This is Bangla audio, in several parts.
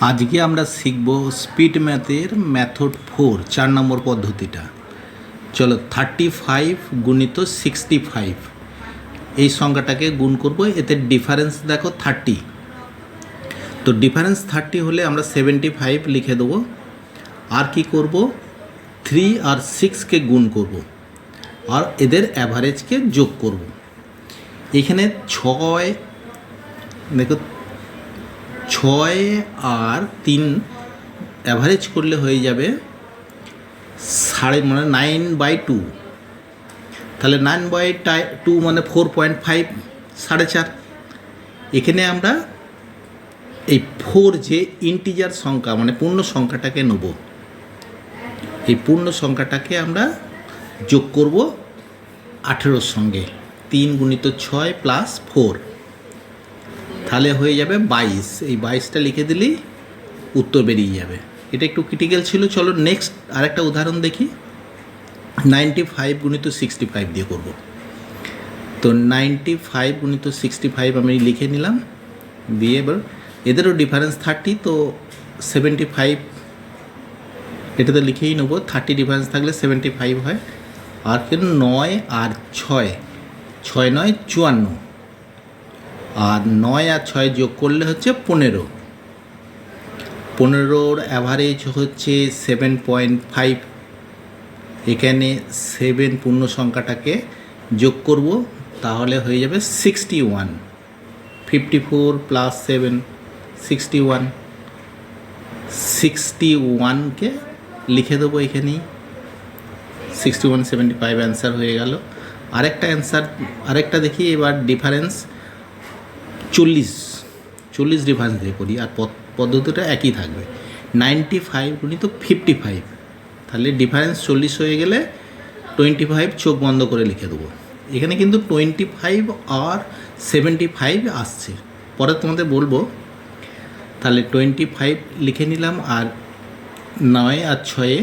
আজকে আমরা শিখব স্পিড ম্যাথের মেথড 4 4 নম্বর পদ্ধতিটা। চলো 35 গুণিত 65 এই সংখ্যাটাকে গুণ করব, এতে ডিফারেন্স দেখো 30। তো ডিফারেন্স 30 হলে আমরা 75 লিখে দেবো। আর কি করব, 3 আর 6কে গুণ করব আর এদের অ্যাভারেজকে যোগ করব। এখানে 6 দেখো 6 আর 3 অ্যাভারেজ করলে হয়ে যাবে 9/2। তাহলে 9/2 মানে 4.5, 4.5। এখানে আমরা এই 4 যে ইন্টিজার সংখ্যা মানে পূর্ণ সংখ্যাটাকে নেব, এই পূর্ণ সংখ্যাটাকে আমরা যোগ করব 18-র সঙ্গে। 3 গুণিত 6 প্লাস 4, তাহলে হয়ে যাবে 22। এই 22টা লিখে দিলেই উত্তর বেরিয়ে যাবে। এটা একটু ক্রিটিক্যাল ছিল। চলো নেক্সট আরেকটা উদাহরণ দেখি। 95 গুণিত 65 দিয়ে করব। তো 95 গুণিত 65 আমি লিখে নিলাম, দিয়ে এবার এদেরও ডিফারেন্স 30, তো 75 এটাতে লিখেই নেবো। 30 ডিফারেন্স থাকলে 75 হয়। আর কিন্তু 9 আর 6, 6 9 54, আর 9 আর 6 যোগ করলে হচ্ছে 15। 15-র অ্যাভারেজ হচ্ছে 7.5। এখানে 7 পূর্ণ সংখ্যাটাকে যোগ করব, তাহলে হয়ে যাবে 61। 54 প্লাস 7 61। 61কে লিখে দেবো এখানেই। 61 75 অ্যান্সার হয়ে গেল। আরেকটা অ্যান্সার, আরেকটা দেখি এবার। ডিফারেন্স 40 ডিফারেন্স দিয়ে করি, আর পদ্ধতিটা একই থাকবে। 95 গুণিত 55, তাহলে ডিফারেন্স 40 হয়ে গেলে 25 চোখ বন্ধ করে লিখে দেবো। এখানে কিন্তু 25 আর 75 আসছে, পরে তোমাদের বলবো। তাহলে 25 লিখে নিলাম, আর 9 আর 6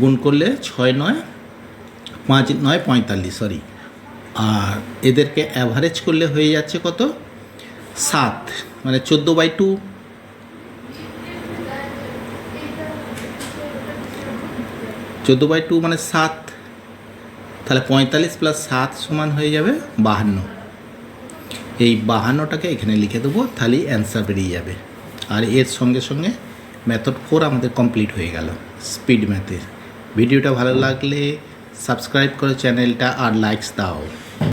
গুণ করলে 6 9 5 9 45, সরি। আর এদেরকে অ্যাভারেজ করলে হয়ে যাচ্ছে কত, 7, মানে 14/2। 14/2 মানে 7। তাহলে 45 প্লাস 7 সমান হয়ে যাবে 52। এই 52টাকে এখানে লিখে দেবো, তাহলেই অ্যান্সার বেরিয়ে যাবে। আর এর সঙ্গে সঙ্গে মেথড 4 আমাদের কমপ্লিট হয়ে গেল স্পিড ম্যাথের। ভিডিওটা ভালো লাগলে সাবস্ক্রাইব করো চ্যানেলটা, আর লাইকস দাও।